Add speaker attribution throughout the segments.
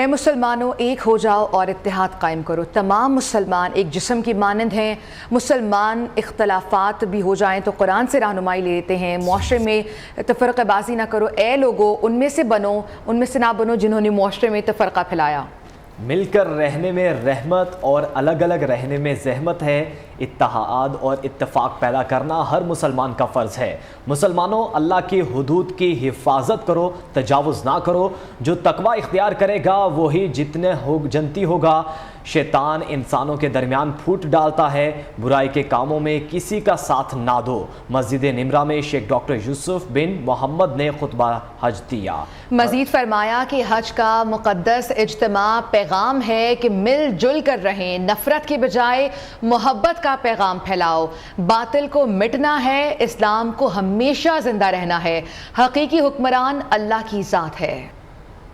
Speaker 1: اے مسلمانوں ایک ہو جاؤ اور اتحاد قائم کرو۔ تمام مسلمان ایک جسم کی مانند ہیں۔ مسلمان اختلافات بھی ہو جائیں تو قرآن سے رہنمائی لیتے ہیں۔ معاشرے میں تفرقہ بازی نہ کرو۔ اے لوگو ان میں سے بنو، ان میں سے نہ بنو جنہوں نے معاشرے میں تفرقہ پھیلایا۔
Speaker 2: مل کر رہنے میں رحمت اور الگ الگ رہنے میں زحمت ہے۔ اتحاد اور اتفاق پیدا کرنا ہر مسلمان کا فرض ہے۔ مسلمانوں اللہ کی حدود کی حفاظت کرو، تجاوز نہ کرو۔ جو تقوی اختیار کرے گا وہی جنتی ہوگا۔ شیطان انسانوں کے درمیان پھوٹ ڈالتا ہے۔ برائی کے کاموں میں کسی کا ساتھ نہ دو۔ مسجد نمرہ میں شیخ ڈاکٹر یوسف بن محمد نے خطبہ حج دیا۔
Speaker 1: مزید فرمایا کہ حج کا مقدس اجتماع پیغام ہے کہ مل جل کر رہیں، نفرت کے بجائے محبت کا پیغام پھیلاؤ۔ باطل کو مٹنا ہے، اسلام کو ہمیشہ زندہ رہنا ہے۔ حقیقی حکمران اللہ کی ذات ہے۔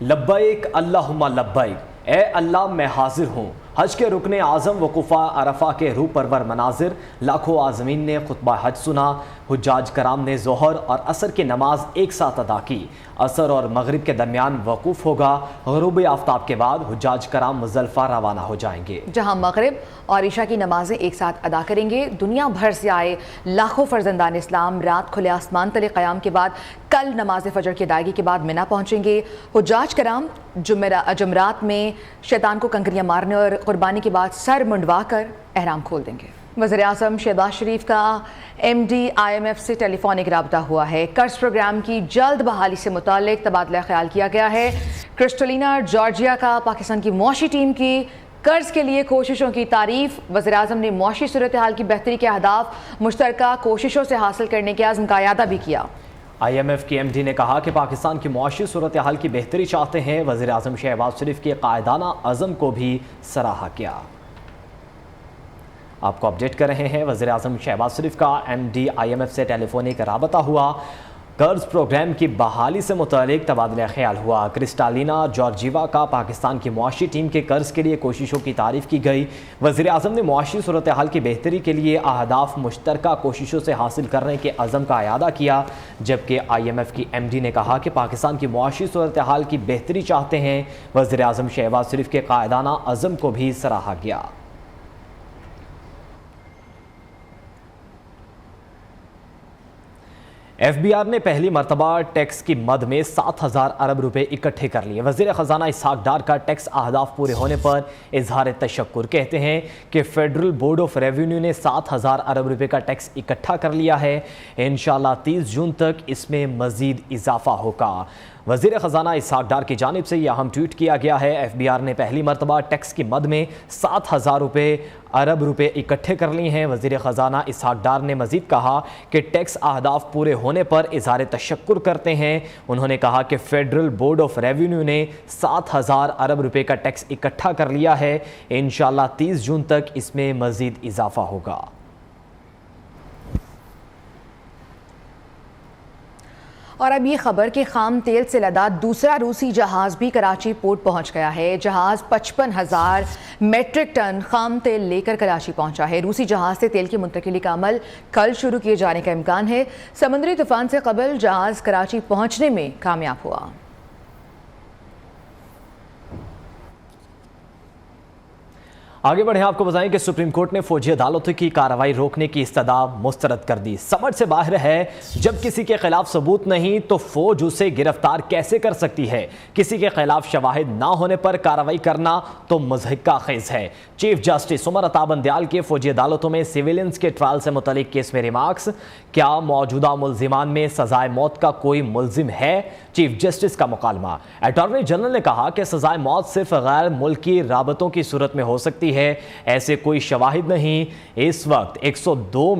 Speaker 2: لبیک اللہم لبیک، اے اللہ میں حاضر ہوں۔ حج کے رکن اعظم وقوفہ عرفہ کے روح پرور مناظر، لاکھوں عازمین نے خطبہ حج سنا۔ حجاج کرام نے ظہر اور عصر کی نماز ایک ساتھ ادا کی۔ عصر اور مغرب کے درمیان وقوف ہوگا۔ غروب آفتاب کے بعد حجاج کرام مزدلفہ روانہ ہو جائیں گے،
Speaker 1: جہاں مغرب اور عشاء کی نمازیں ایک ساتھ ادا کریں گے۔ دنیا بھر سے آئے لاکھوں فرزندان اسلام رات کھلے آسمان تلے قیام کے بعد کل نماز فجر کی ادائیگی کے بعد منا پہنچیں گے۔ حجاج کرام جمرات میں شیطان کو کنکریاں مارنے اور قربانی کے بعد سر منڈوا کر احرام کھول دیں گے۔ وزیر اعظم شہباز شریف کا MD-IMF سے ٹیلی فونک رابطہ ہوا ہے۔ قرض پروگرام کی جلد بحالی سے متعلق تبادلہ خیال کیا گیا ہے۔ کرسٹلینا جارجیا کا پاکستان کی معاشی ٹیم کی قرض کے لیے کوششوں کی تعریف۔ وزیر اعظم نے معاشی صورتحال کی بہتری کے اہداف مشترکہ کوششوں سے حاصل کرنے کے عزم کا اعادہ بھی کیا۔
Speaker 2: IMF کی MD نے کہا کہ پاکستان کی معاشی صورتحال کی بہتری چاہتے ہیں۔ وزیر اعظم شہباز شریف کے قائدانہ عزم کو بھی سراہا کیا۔ آپ کو اپڈیٹ کر رہے ہیں، وزیر اعظم شہباز شریف کا MD-IMF سے ٹیلی فونک رابطہ ہوا۔ قرض پروگرام کی بحالی سے متعلق تبادلہ خیال ہوا۔ کرسٹالینا جارجیوا کا پاکستان کی معاشی ٹیم کے قرض کے لیے کوششوں کی تعریف کی گئی۔ وزیر اعظم نے معاشی صورتحال کی بہتری کے لیے اہداف مشترکہ کوششوں سے حاصل کرنے کے عزم کا اعادہ کیا، جبکہ IMF کی MD نے کہا کہ پاکستان کی معاشی صورتحال کی بہتری چاہتے ہیں۔ وزیر اعظم شہباز شریف کے قائدانہ عزم کو بھی سراہا گیا۔ FBR نے پہلی مرتبہ ٹیکس کی مد میں 7,000 ارب روپے اکٹھے کر لیے۔ وزیر خزانہ اسحاق ڈار کا ٹیکس اہداف پورے ہونے پر اظہار تشکر۔ کہتے ہیں کہ فیڈرل بورڈ آف ریونیو نے 7,000 ارب روپے کا ٹیکس اکٹھا کر لیا ہے۔ انشاءاللہ 30 جون تک اس میں مزید اضافہ ہوگا۔ وزیر خزانہ اسحاق ڈار کی جانب سے یہ اہم ٹویٹ کیا گیا ہے۔ FBR نے پہلی مرتبہ ٹیکس کی مد میں 7,000 ارب روپے اکٹھے کر لی ہیں۔ وزیر خزانہ اسحاق ڈار نے مزید کہا کہ ٹیکس اہداف پورے ہونے پر اظہار تشکر کرتے ہیں۔ انہوں نے کہا کہ فیڈرل بورڈ آف ریونیو نے 7,000 ارب روپے کا ٹیکس اکٹھا کر لیا ہے۔ انشاءاللہ 30 جون تک اس میں مزید اضافہ ہوگا۔
Speaker 1: اور اب یہ خبر کہ خام تیل سے لدا دوسرا روسی جہاز بھی کراچی پورٹ پہنچ گیا ہے۔ جہاز 55,000 میٹرک ٹن خام تیل لے کر کراچی پہنچا ہے۔ روسی جہاز سے تیل کی منتقلی کا عمل کل شروع کیے جانے کا امکان ہے۔ سمندری طوفان سے قبل جہاز کراچی پہنچنے میں کامیاب ہوا۔
Speaker 2: آگے بڑھیں، آپ کو بتائیں کہ سپریم کورٹ نے فوجی عدالتوں کی کارروائی روکنے کی استدعا مسترد کر دی۔ سمجھ سے باہر ہے، جب کسی کے خلاف ثبوت نہیں تو فوج اسے گرفتار کیسے کر سکتی ہے؟ کسی کے خلاف شواہد نہ ہونے پر کارروائی کرنا تو مضحکہ خیز ہے۔ چیف جسٹس عمر عطا بندیال کے فوجی عدالتوں میں سویلینز کے ٹرائل سے متعلق کیس میں ریمارکس۔ کیا موجودہ ملزمان میں سزائے موت کا کوئی ملزم ہے؟ چیف جسٹس کا مکالمہ۔ اٹارنی جنرل نے کہا کہ سزائے موت صرف غیر ملکی رابطوں کی صورت میں ہو سکتی ہے، ایسے کوئی شواہد نہیں۔ اس وقت 102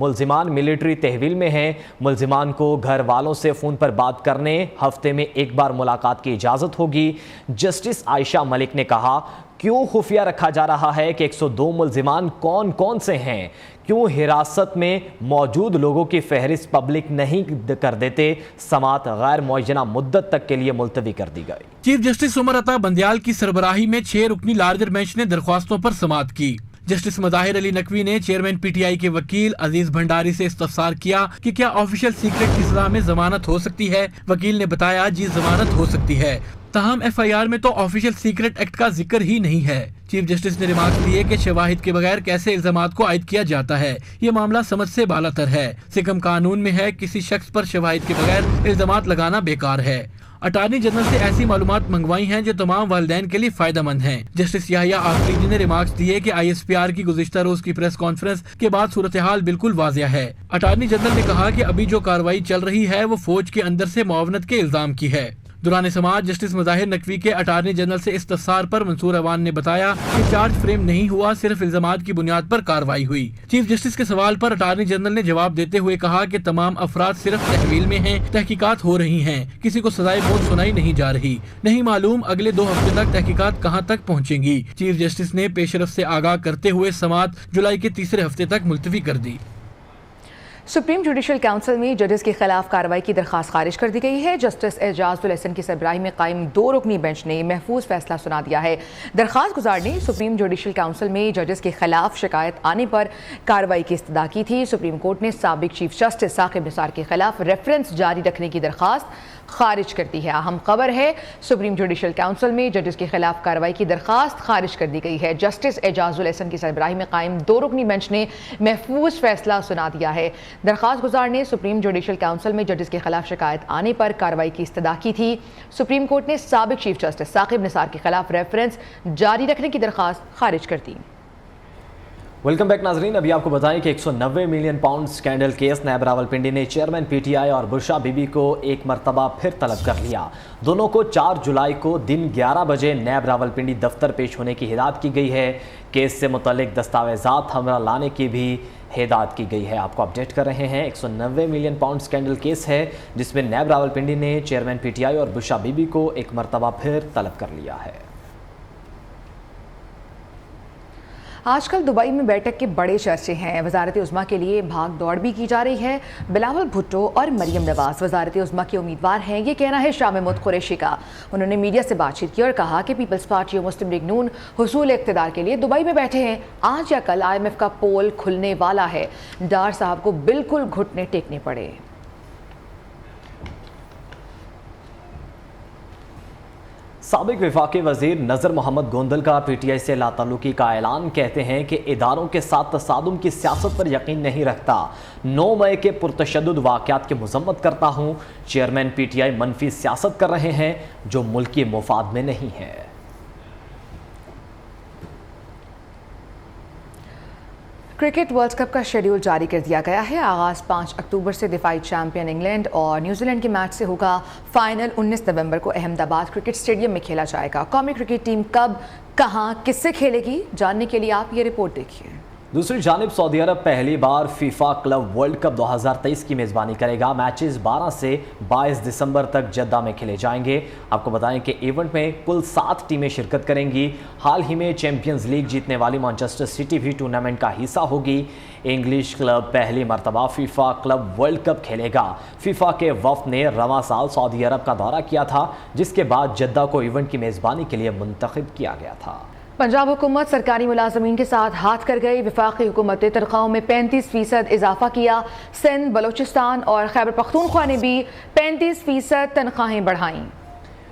Speaker 2: ملزمان ملٹری تحویل میں ہیں۔ ملزمان کو گھر والوں سے فون پر بات کرنے، ہفتے میں ایک بار ملاقات کی اجازت ہوگی۔ جسٹس عائشہ ملک نے کہا، کیوں خفیہ رکھا جا رہا ہے کہ 102 ملزمان کون کون سے ہیں؟ کیوں حراست میں موجود لوگوں کی فہرست پبلک نہیں کر دیتے؟ سماعت غیر معینہ مدت تک کے لیے ملتوی کر دی گئی۔
Speaker 3: چیف جسٹس عمر عطا بندیال کی سربراہی میں 6 رکنی لارجر بینچ نے درخواستوں پر سماعت کی۔ جسٹس مظاہر علی نقوی نے چیئرمین پی ٹی آئی کے وکیل عزیز بھنڈاری سے استفسار کیا کہ کیا آفیشل سیکرٹ کی سزا میں ضمانت ہو سکتی ہے۔ وکیل نے بتایا جی ضمانت ہو سکتی ہے، تاہم ایف آئی آر میں تو آفیشل سیکرٹ ایکٹ کا ذکر ہی نہیں ہے۔ چیف جسٹس نے ریمارکس دیے کہ شواہد کے بغیر کیسے الزامات کو عائد کیا جاتا ہے، یہ معاملہ سمجھ سے بالاتر ہے۔ سکم قانون میں ہے کسی شخص پر شواہد کے بغیر الزامات لگانا بیکار ہے۔ اٹارنی جنرل سے ایسی معلومات منگوائی ہیں جو تمام والدین کے لیے فائدہ مند ہیں۔ جسٹس یحییٰ آفریدی نے ریمارکس دیے کہ آئی ایس پی آر کی گزشتہ روز کی پریس کانفرنس کے بعد صورتحال بالکل واضح ہے۔ اٹارنی جنرل نے کہا کہ ابھی جو کارروائی چل رہی ہے وہ فوج کے اندر سے معاونت کے الزام کی ہے۔ دوران سماعت جسٹس مظاہر نقوی کے اٹارنی جنرل سے استفسار پر منصور اوان نے بتایا کہ چارج فریم نہیں ہوا، صرف الزامات کی بنیاد پر کارروائی ہوئی۔ چیف جسٹس کے سوال پر اٹارنی جنرل نے جواب دیتے ہوئے کہا کہ تمام افراد صرف تحویل میں ہیں، تحقیقات ہو رہی ہیں، کسی کو سزائے موت سنائی نہیں جا رہی، نہیں معلوم اگلے 2 ہفتے تک تحقیقات کہاں تک پہنچیں گی۔ چیف جسٹس نے پیش رفت سے آگاہ کرتے ہوئے سماعت جولائی کے تیسرے ہفتے تک ملتوی کر دی۔
Speaker 1: سپریم جوڈیشل کونسل میں ججز کے خلاف کارروائی کی درخواست خارج کر دی گئی ہے۔ جسٹس اعجاز الاحسن کی سربراہی میں قائم 2 رکنی بینچ نے محفوظ فیصلہ سنا دیا ہے۔ درخواست گزار نے سپریم جوڈیشل کونسل میں ججز کے خلاف شکایت آنے پر کارروائی کی استدعا کی تھی۔ سپریم کورٹ نے سابق چیف جسٹس ثاقب نثار کے خلاف ریفرنس جاری رکھنے کی درخواست خارج کر دی ہے۔ اہم خبر ہے، سپریم جوڈیشل کونسل میں ججز کے خلاف کارروائی کی درخواست خارج کر دی گئی ہے۔ جسٹس اعجاز الاحسن کی سربراہی میں قائم 2 رکنی بینچ نے محفوظ فیصلہ سنا دیا ہے۔ درخواست گزار نے سپریم جوڈیشل کونسل میں ججز کے خلاف شکایت آنے پر کارروائی کی استدعا کی تھی۔ سپریم کورٹ نے سابق چیف جسٹس ثاقب نثار کے خلاف ریفرنس جاری رکھنے کی درخواست خارج کر دی۔
Speaker 2: ویلکم بیک ناظرین، ابھی آپ کو بتائیں کہ 190 million pound scandal case NAB Rawalpindi نے چیئرمین پی ٹی آئی اور برشا بی بی کو ایک مرتبہ پھر طلب کر لیا۔ دونوں کو 4 جولائی کو دن 11 بجے نیب راولپنڈی دفتر پیش ہونے کی ہدایت کی گئی ہے۔ کیس سے متعلق دستاویزات ہمراہ لانے کی بھی ہدایت کی گئی ہے۔ آپ کو اپڈیٹ کر رہے ہیں، 190 ملین پاؤنڈ سکینڈل کیس ہے جس میں نیب راولپنڈی نے چیئرمین پی ٹی آئی اور برشا بی بی کو ایک مرتبہ پھر طلب کر لیا ہے۔
Speaker 1: آج کل دبئی میں بیٹھک کے بڑے چرچے ہیں۔ وزارت عظمیٰ کے لیے بھاگ دوڑ بھی کی جا رہی ہے۔ بلاول بھٹو اور مریم نواز وزارت عظمیٰ کے امیدوار ہیں، یہ کہنا ہے شاہ محمود قریشی کا۔ انہوں نے میڈیا سے بات چیت کی اور کہا کہ پیپلز پارٹی اور مسلم لیگ نون حصول اقتدار کے لیے دبئی میں بیٹھے ہیں۔ آج یا کل آئی ایم ایف کا پول کھلنے والا ہے، ڈار صاحب کو بالکل گھٹنے ٹیکنے پڑے۔
Speaker 2: سابق وفاقی وزیر نذر محمد گوندل کا پی ٹی آئی سے لا تعلقی کا اعلان، کہتے ہیں کہ اداروں کے ساتھ تصادم کی سیاست پر یقین نہیں رکھتا۔ 9 مئی کے پرتشدد واقعات کی مذمت کرتا ہوں۔ چیئرمین پی ٹی آئی منفی سیاست کر رہے ہیں جو ملکی مفاد میں نہیں ہے۔
Speaker 1: کرکٹ ورلڈ کپ کا شیڈیول جاری کر دیا گیا ہے۔ آغاز 5 اکتوبر سے دفاعی چیمپئن انگلینڈ اور نیوزی لینڈ کے میچ سے ہوگا۔ فائنل 19 نومبر کو احمد آباد کرکٹ اسٹیڈیم میں کھیلا جائے گا۔ قومی کرکٹ ٹیم کب، کہاں، کس سے کھیلے گی، جاننے کے لیے آپ یہ رپورٹ دیکھیے۔
Speaker 2: دوسری جانب سعودی عرب پہلی بار فیفا کلب ورلڈ کپ 2023 کی میزبانی کرے گا۔ میچز 12 سے 22 دسمبر تک جدہ میں کھیلے جائیں گے۔ آپ کو بتائیں کہ ایونٹ میں کل 7 ٹیمیں شرکت کریں گی۔ حال ہی میں چیمپئنز لیگ جیتنے والی مانچسٹر سٹی بھی ٹورنامنٹ کا حصہ ہوگی۔ انگلش کلب پہلی مرتبہ فیفا کلب ورلڈ کپ کھیلے گا۔ فیفا کے وفد نے رواں سال سعودی عرب کا دورہ کیا تھا، جس کے بعد جدہ کو ایونٹ کی میزبانی کے لیے منتخب کیا گیا تھا۔
Speaker 1: پنجاب حکومت سرکاری ملازمین کے ساتھ ہاتھ کر گئی۔ وفاقی حکومت نے تنخواہوں میں 35% اضافہ کیا۔ سندھ، بلوچستان اور خیبر پختونخوا نے بھی 35% تنخواہیں بڑھائیں۔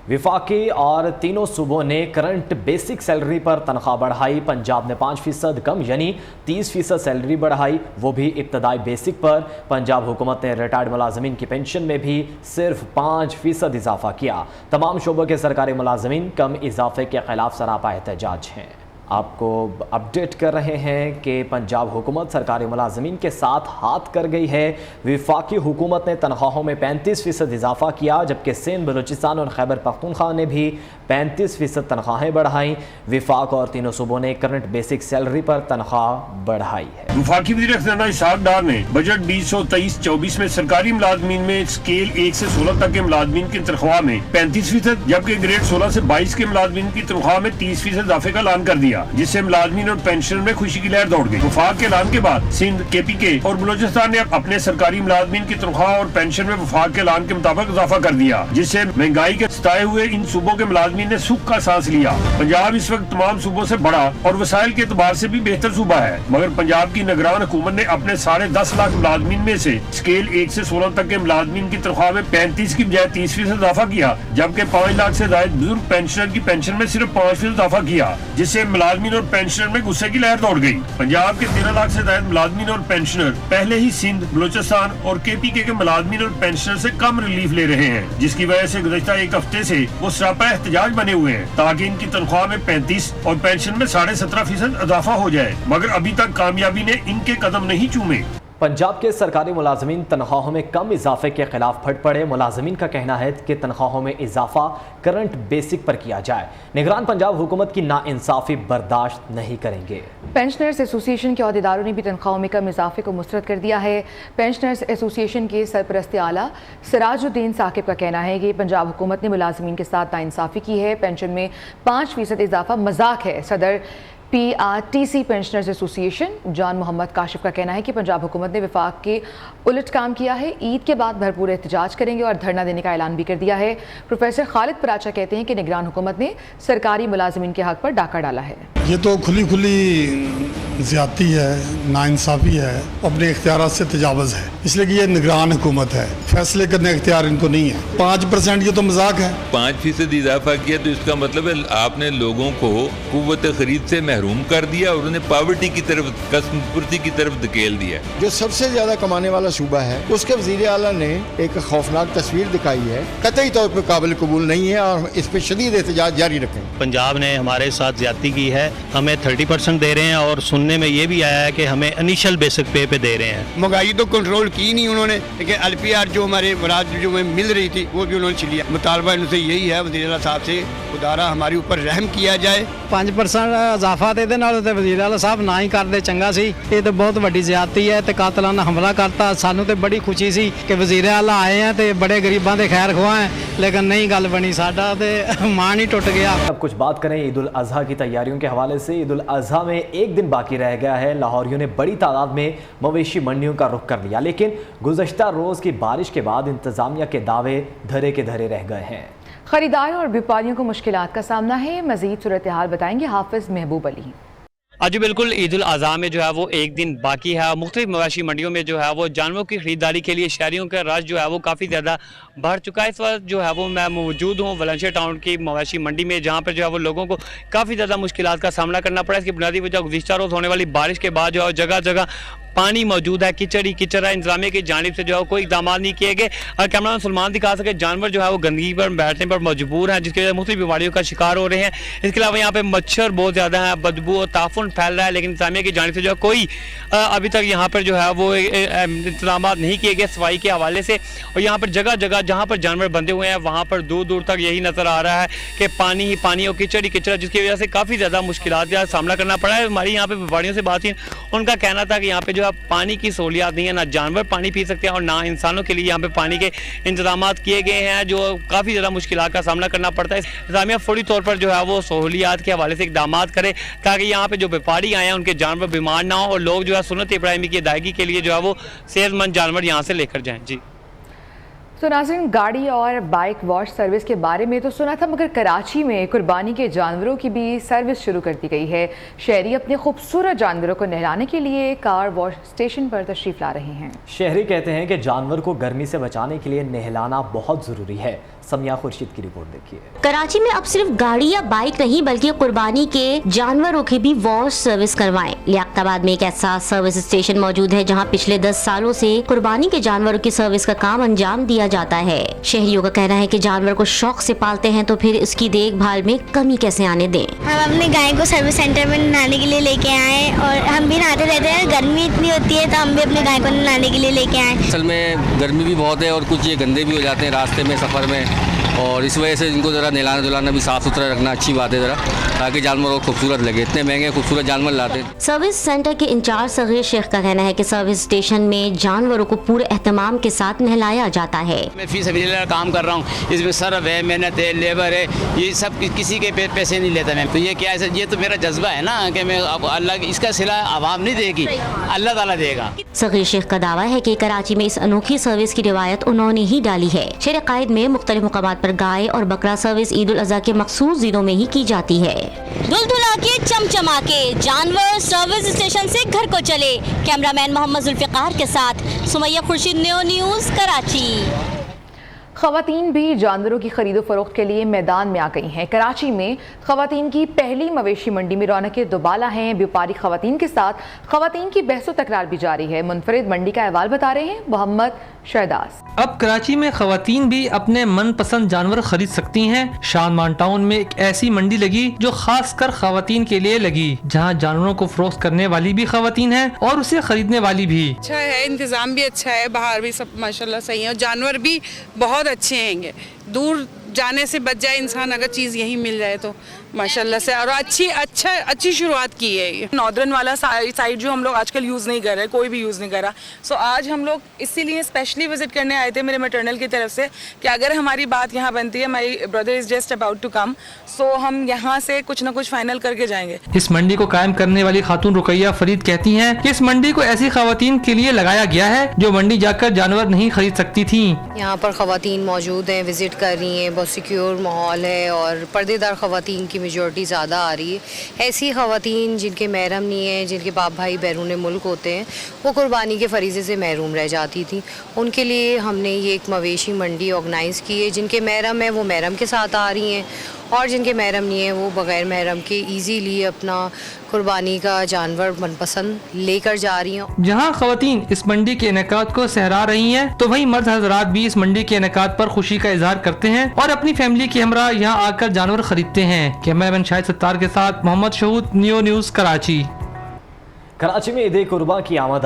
Speaker 2: وفاقی اور تینوں صوبوں نے کرنٹ بیسک سیلری پر تنخواہ بڑھائی۔ پنجاب نے 5% کم یعنی 30% سیلری بڑھائی، وہ بھی ابتدائی بیسک پر۔ پنجاب حکومت نے ریٹائرڈ ملازمین کی پینشن میں بھی صرف 5% اضافہ کیا۔ تمام شعبوں کے سرکاری ملازمین کم اضافے کے خلاف سراپا احتجاج ہیں۔ آپ کو اپڈیٹ کر رہے ہیں کہ پنجاب حکومت سرکاری ملازمین کے ساتھ ہاتھ کر گئی ہے۔ وفاقی حکومت نے تنخواہوں میں 35% اضافہ کیا، جبکہ سندھ، بلوچستان اور خیبر پختونخوا نے بھی 35% تنخواہیں بڑھائیں۔ وفاق اور تینوں صوبوں نے کرنٹ بیسک سیلری پر تنخواہ بڑھائی ہے۔
Speaker 4: وفاقی وزیر خزانہ اسحاق ڈار نے بجٹ 2023-24 میں سرکاری ملازمین میں اسکیل 1 سے 16 تک کے ملازمین کی تنخواہ میں 35%، جبکہ گریڈ 16 سے 22 کے ملازمین کی تنخواہ میں 30% اضافے کا اعلان کر دیا۔ دیا, جس سے ملازمین اور پینشنر میں خوشی کی لہر دوڑ گئی. وفاق کے اعلان کے بعد سندھ, KPK اور بلوچستان نے اپنے سرکاری ملازمین کی تنخواہ اور پینشن میں وفاق کے اعلان کے مطابق اضافہ کر دیا, جس سے مہنگائی کے ستائے ہوئے ان صوبوں کے ملازمین نے سکھ کا سانس لیا. پنجاب اس وقت تمام صوبوں سے بڑا اور وسائل کے اعتبار سے بھی بہتر صوبہ ہے, مگر پنجاب کی نگران حکومت نے اپنے 10.5 لاکھ ملازمین میں سے اسکیل 1 سے 16 تک کے ملازمین کی تنخواہ میں 35 کی بجائے 30% اضافہ کیا, جبکہ 5 لاکھ سے زائد بزرگ پینشنر کی پینشن میں صرف 5% اضافہ کیا, جس سے ملازمین اور پینشنر میں غصے کی لہر دوڑ گئی. پنجاب کے 13 لاکھ سے زائد ملازمین اور پینشنر پہلے ہی سندھ, بلوچستان اور KPK کے ملازمین اور پینشنر سے کم ریلیف لے رہے ہیں, جس کی وجہ سے گزشتہ ایک ہفتے سے وہ سراپا احتجاج بنے ہوئے ہیں تاکہ ان کی تنخواہ میں 35 اور پینشن میں 17.5% اضافہ ہو جائے, مگر ابھی تک کامیابی نے ان کے قدم نہیں چومے.
Speaker 2: پنجاب کے سرکاری ملازمین تنخواہوں میں کم اضافے کے خلاف پھٹ پڑے. ملازمین کا کہنا ہے کہ تنخواہوں میں اضافہ کرنٹ بیسک پر کیا جائے. نگران پنجاب حکومت کی ناانصافی برداشت نہیں کریں گے.
Speaker 1: پینشنرز ایسوسی ایشن کے عہدیداروں نے بھی تنخواہوں میں کم اضافے کو مسترد کر دیا ہے. پینشنرز ایسوسی ایشن کے سرپرست اعلیٰ سراج الدین ثاقب کا کہنا ہے کہ پنجاب حکومت نے ملازمین کے ساتھ ناانصافی کی ہے. پینشن میں 5% اضافہ مذاق ہے. صدر PRTC پینشنرز ایسوسی ایشن جان محمد کاشف کا کہنا ہے کہ پنجاب حکومت نے وفاق کے الٹ کام کیا ہے. عید کے بعد بھرپور احتجاج کریں گے اور دھرنا دینے کا اعلان بھی کر دیا ہے. پروفیسر خالد پراچا کہتے ہیں کہ نگران حکومت نے سرکاری ملازمین کے حق پر ڈاکہ ڈالا ہے.
Speaker 5: یہ تو کھلی زیادتی ہے, ناانصافی ہے, اپنے اختیارات سے تجاوز ہے, اس لیے کہ یہ نگران حکومت ہے, فیصلے کرنے اختیار ان کو نہیں ہے. 5% یہ تو مذاق ہے.
Speaker 6: 5% اضافہ کیا تو اس کا مطلب ہے آپ نے لوگوں کو قوت خرید سے محروم کر دیا اور انہیں پاورٹی کی طرف, قسم پرسی کی طرف دھکیل دیا.
Speaker 7: جو سب سے زیادہ کمانے والا صوبہ ہے اس کے وزیر اعلیٰ نے ایک خوفناک تصویر دکھائی ہے, قطعی طور پہ قابل قبول نہیں ہے اور اس پہ شدید احتجاج جاری رکھیں. پنجاب نے ہمارے ساتھ زیادتی کی ہے, ہمیں 30% دے رہے ہیں اور سننے میں یہ بھی آیا ہے کہ ہمیں انیشل بیسک پے پہ دے رہے ہیں.
Speaker 8: مہنگائی تو کنٹرول کی نہیں انہوں نے, لیکن LPR جو ہمارے مراد جو ہمیں مل رہی تھی وہ بھی انہوں نے چھ لیا. مطالبہ ان سے یہی ہے وزیر اعلیٰ صاحب سے, خدارا ہمارے اوپر رحم کیا جائے.
Speaker 9: 5% اضافہ دے دے تے وزیر اعلیٰ صاحب نہ ہی کر دے چنگا سی. یہ تو بہت بڑی زیادتی ہے تے قاتلانہ حملہ کرتا. سانوں تے بڑی خوشی سی کہ وزیر اعلیٰ آئے ہیں تے بڑے غریباں دے خیر خواہ ہیں, لیکن نہیں گل بنی, ساڈا تے مان ہی ٹوٹ گیا.
Speaker 2: اب کچھ بات کریں عید الاضحیٰ کی تیاریوں کے حوالے سے. عید الاضحیٰ میں ایک دن باقی رہ گیا ہے. لاہوریوں نے بڑی تعداد میں مویشی منڈیوں کا رخ کر لیا, لیکن گزشتہ روز کی بارش کے بعد انتظامیہ کے دعوے دھرے کے دھرے رہ گئے ہیں.
Speaker 1: خریداروں اور بیپاریوں کو مشکلات کا سامنا ہے. مزید صورتحال بتائیں گے حافظ محبوب علی.
Speaker 10: جی بالکل, عید الاضحیٰ میں جو ہے وہ ایک دن باقی ہے. مختلف مویشی منڈیوں میں جو ہے وہ جانوروں کی خریداری کے لیے شہریوں کا رش جو ہے وہ کافی زیادہ بڑھ چکا ہے. اس وقت جو ہے وہ میں موجود ہوں ولنشیا ٹاؤن کی مویشی منڈی میں, جہاں پر جو ہے وہ لوگوں کو کافی زیادہ مشکلات کا سامنا کرنا پڑا. اس کی بنیادی وجہ گزشتہ روز ہونے والی بارش کے بعد جو ہے جگہ جگہ پانی موجود ہے, کچڑ ہی کچڑ ہے. انتظامیہ کی جانب سے جو ہے کوئی اقدامات نہیں کیے گئے. اور کیمرہ سلمان دکھا سکے جانور جو ہے وہ گندگی پر بیٹھنے پر مجبور ہیں, جس کی وجہ سے مختلف بیماریوں کا شکار ہو رہے ہیں. اس کے علاوہ یہاں پہ مچھر بہت زیادہ ہیں, بدبو اور تعفن پھیل رہا ہے, لیکن انتظامیہ کی جانب سے جو ہے کوئی ابھی تک یہاں پر جو ہے وہ انتظامات نہیں کیے گئے صفائی کے حوالے سے. اور یہاں پر جگہ جگہ جہاں پر جانور بندھے ہوئے ہیں وہاں پر دور دور تک یہی نظر آ رہا ہے کہ پانی ہی پانی اور کچڑ ہی کچڑ, جس کی وجہ سے کافی زیادہ مشکلات کا سامنا کرنا پڑا ہے. ہماری یہاں پہ بیماریوں سے بات ہوئی, ان کا کہنا تھا کہ یہاں پہ جو ہے پانی کی سہولیات نہیں ہے, نہ جانور پانی پی سکتے ہیں اور نہ انسانوں کے لیے یہاں پہ پانی کے انتظامات کیے گئے ہیں, جو کافی زیادہ مشکلات کا سامنا کرنا پڑتا ہے. انتظامیہ فوری طور پر جو ہے وہ سہولیات کے حوالے سے اقدامات کرے تاکہ یہاں پہ جو بیپاری آئے ہیں ان کے جانور بیمار نہ ہوں اور لوگ جو ہے سنت ابراہیمی کی ادائیگی کے لیے جو ہے وہ صحت مند جانور یہاں سے لے کر جائیں. جی
Speaker 1: تو ناظرین, گاڑی اور بائک واش سروس کے بارے میں تو سنا تھا, مگر کراچی میں قربانی کے جانوروں کی بھی سروس شروع کر دی گئی ہے. شہری اپنے خوبصورت جانوروں کو نہلانے کے لیے کار واش اسٹیشن پر تشریف لا رہے ہیں.
Speaker 2: شہری کہتے ہیں کہ جانور کو گرمی سے بچانے کے لیے نہلانا بہت ضروری ہے. سمیہ خورشید کی رپورٹ دیکھیے.
Speaker 11: کراچی میں اب صرف گاڑی یا بائک نہیں بلکہ قربانی کے جانوروں کی بھی واش سروس کروائیں. لیاقت آباد میں ایک ایسا سروس اسٹیشن موجود ہے جہاں پچھلے 10 سالوں سے قربانی کے جانوروں کی سروس کا کام انجام دیا جاتا ہے. شہریوں کا کہنا ہے کہ جانور کو شوق سے پالتے ہیں تو پھر اس کی دیکھ بھال میں کمی کیسے آنے دیں.
Speaker 12: ہم اپنے گائے کو سروس سینٹر میں نہلانے کے لیے لے کے آئے اور ہم بھی نہاتے رہتے ہیں. گرمی اتنی ہوتی ہے تو ہم بھی اپنے گائے کو نہلانے کے لیے لے کے آئے.
Speaker 13: اصل میں گرمی بھی بہت ہے اور کچھ یہ گندے بھی ہو جاتے ہیں راستے میں سفر میں, اور اس وجہ سے ان کو ذرا نہلانا دھلانا بھی صاف ستھرا رکھنا اچھی بات ہے ذرا, تاکہ جانوروں کو خوبصورت لگے. اتنے مہنگے خوبصورت جانور لاتے ہیں.
Speaker 11: سروس سینٹر کے انچارج صغیر شیخ کا کہنا ہے کہ سروس اسٹیشن میں جانوروں کو پورے اہتمام کے ساتھ نہلایا جاتا ہے.
Speaker 14: میں فی سبیل اللہ کام کر رہا ہوں, اس میں سرف ہے, محنت ہے, لیبر ہے, یہ سب کسی کے پیسے نہیں لیتا میں. تو یہ کیا ہے, یہ تو میرا جذبہ ہے نا کہ میں اللہ اس کا صلہ عوام نہیں دے گی, اللہ تعالیٰ دے گا.
Speaker 11: صغیر شیخ کا دعویٰ ہے کہ کراچی میں اس انوکھی سروس کی روایت انہوں نے ہی ڈالی ہے. شہر قائد میں مختلف مقامات پر گائے اور بکرا سروس عید الاضحیٰ کے مخصوص دنوں میں ہی کی جاتی ہے.
Speaker 15: دلدلا کے چمچما کے جانور سروس اسٹیشن سے گھر کو چلے. کیمرہ مین محمد ذوالفقار کے ساتھ سمیہ خورشید, نیو نیوز, کراچی.
Speaker 1: خواتین بھی جانوروں کی خرید و فروخت کے لیے میدان میں آ گئی ہیں. کراچی میں خواتین کی پہلی مویشی منڈی میں رونقیں دوبالا ہیں. بیوپاری خواتین کے ساتھ خواتین کی بحث و تکرار بھی جاری ہے. منفرد منڈی کا احوال بتا رہے ہیں محمد شہداز.
Speaker 16: اب کراچی میں خواتین بھی اپنے من پسند جانور خرید سکتی ہیں. شان مان ٹاؤن میں ایک ایسی منڈی لگی جو خاص کر خواتین کے لیے لگی, جہاں جانوروں کو فروخت کرنے والی بھی خواتین ہیں اور اسے خریدنے والی بھی.
Speaker 17: اچھا ہے, انتظام بھی اچھا ہے, باہر بھی سب ماشاءاللہ صحیح ہے, اور جانور بھی بہت اچھے ہیں گے. دور جانے سے بچ جائے انسان اگر چیز یہی مل جائے تو ماشاءاللہ سے. اور اچھی شروعات کی ہے. یہ ناردرن والا سائڈ جو ہم لوگ آج کل یوز نہیں کر رہے, کوئی بھی یوز نہیں کر رہا. سو آج ہم لوگ اسی لیے اسپیشلی وزٹ کرنے آئے تھے میرے میٹرنل کی طرف سے کہ اگر ہماری بات یہاں بنتی ہے, my brother is just about to come, so ہم یہاں سے کچھ نہ کچھ فائنل کر کے جائیں گے.
Speaker 16: اس منڈی کو قائم کرنے والی خاتون رقیہ فرید کہتی ہیں کہ اس منڈی کو ایسی خواتین کے لیے لگایا گیا ہے جو منڈی جا کر جانور نہیں خرید سکتی تھیں.
Speaker 18: یہاں پر خواتین موجود ہیں, وزٹ کر رہی ہیں, بہت سیکیور ماحول ہے اور پردے دار خواتین کی میجورٹی زیادہ آ رہی ہے. ایسی خواتین جن کے محرم نہیں ہیں, جن کے باپ بھائی بیرون ملک ہوتے ہیں, وہ قربانی کے فریضے سے محروم رہ جاتی تھیں. ان کے لیے ہم نے یہ ایک مویشی منڈی آرگنائز کی ہے. جن کے محرم ہیں وہ محرم کے ساتھ آ رہی ہیں, اور جن کے محرم نہیں ہیں وہ بغیر محرم کے ایزیلی اپنا قربانی کا جانور من پسند لے کر جا رہی ہیں.
Speaker 16: جہاں خواتین اس منڈی کے انعقاد کو سہرا رہی ہیں تو وہیں مرد حضرات بھی اس منڈی کے انعقاد پر خوشی کا اظہار کرتے ہیں اور اپنی فیملی کے ہمراہ یہاں آ کر جانور خریدتے ہیں. کیمرہ مین شاہد ستار کے ساتھ محمد شہود, نیو نیوز, کراچی.
Speaker 2: کراچی میں عید قربان کی آمد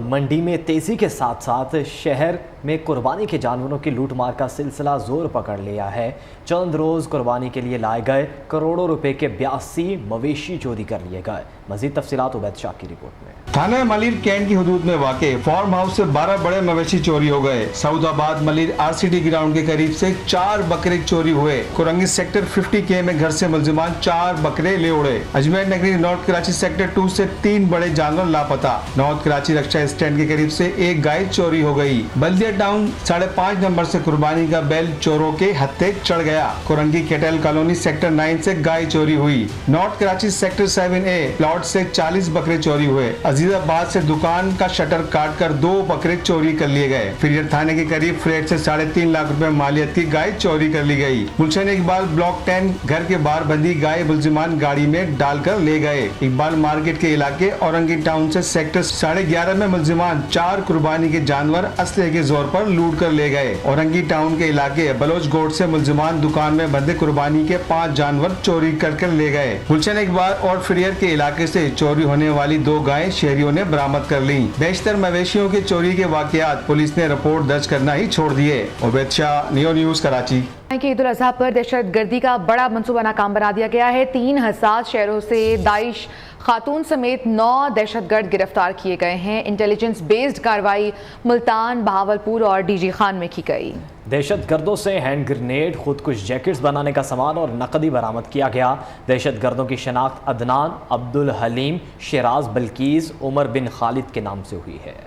Speaker 2: منڈی میں تیزی کے ساتھ ساتھ شہر میں قربانی کے جانوروں کی لوٹ مار کا سلسلہ زور پکڑ لیا ہے. چند روز قربانی کے لیے لائے گئے کروڑوں روپے کے 82 مویشی چوری کر لیے گئے. مزید تفصیلات عبید شاہ کی رپورٹ میں.
Speaker 19: تھانہ ملیر کینٹ کی حدود میں واقع فارم ہاؤس سے 12 بڑے مویشی چوری ہو گئے. سعود آباد ملیر RCT گراؤنڈ کے قریب سے 4 بکرے چوری ہوئے. کورنگی سیکٹر 50K میں گھر سے ملزمان 4 بکرے لے اڑے. اجمیر نگری نارتھ کراچی سیکٹر 2 سے 3 بڑے جانور لاپتہ. نارتھ کراچی رکشا اسٹینڈ کے قریب سے ایک گائے چوری ہو گئی. بلدیہ ٹاؤن 5.5 نمبر سے قربانی کا بیل چوروں کے ہتھے چڑھ گیا. کورنگی کیٹل کالونی سیکٹر 9 سے گائے چوری ہوئی. North Karachi sector 7A plot سے 40 بکرے چوری ہوئے. عزیز آباد سے دکان کا شٹر کاٹ کر 2 بکرے چوری کر لیے گئے. فریڈ تھانے کے قریب فلیٹ سے 3.5 لاکھ روپے مالیت کی گائے چوری کر لی گئی. گلشن اقبال بلاک 10 گھر کے باہر بندی گائے ملزمان گاڑی میں ڈال کر لے گئے. اقبال مارکیٹ کے علاقے اورنگی ٹاؤن سے سیکٹر 11.5 میں ملزمان 4 قربانی کے جانور اسلحے کے زور پر لوٹ کر لے گئے. اورنگی ٹاؤن کے علاقے بلوچ گوٹ سے ملزمان دکان میں بندے قربانی کے 5 جانور چوری کر لے گئے. گلشن اقبال اور فریئر کے علاقے سے چوری ہونے والی 2 گائیں شہریوں نے برآمد کر لیں. بیشتر مویشیوں کی چوری کے واقعات پولیس نے رپورٹ درج کرنا ہی چھوڑ دیے. عبید شاہ, نیو نیوز, کراچی.
Speaker 1: عید الاضحیٰ پر دہشت گردی کا بڑا منصوبہ ناکام بنا دیا گیا ہے. 3 حساس شہروں سے داعش خاتون سمیت 9 دہشت گرد گرفتار کیے گئے ہیں. انٹیلیجنس بیسڈ کارروائی ملتان, بہاولپور اور DG خان میں کی گئی.
Speaker 2: دہشت گردوں سے ہینڈ گرینیڈ, خودکش جیکٹس بنانے کا سامان اور نقدی برآمد کیا گیا. دہشت گردوں کی شناخت عدنان, عبدالحلیم, شیراز, بلقیس, عمر بن خالد کے نام سے ہوئی ہے.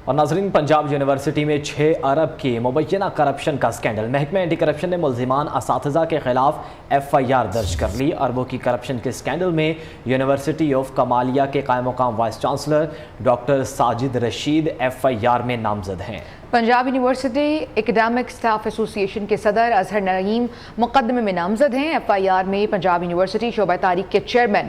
Speaker 2: اور ناظرین, پنجاب یونیورسٹی میں 6 ارب کی مبینہ کرپشن کا سکینڈل. محکمہ اینٹی کرپشن نے ملزمان اساتذہ کے خلاف FIR درج کر لی. اربوں کی کرپشن کے سکینڈل میں یونیورسٹی آف کمالیہ کے قائم مقام vice chancellor doctor Sajid Rashid FIR میں نامزد ہیں.
Speaker 1: پنجاب یونیورسٹی اکیڈمک سٹاف ایسوسی ایشن کے صدر اظہر نعیم مقدمے میں نامزد ہیں. FIR میں پنجاب یونیورسٹی شعبہ تاریخ کے چیئرمین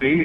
Speaker 20: 3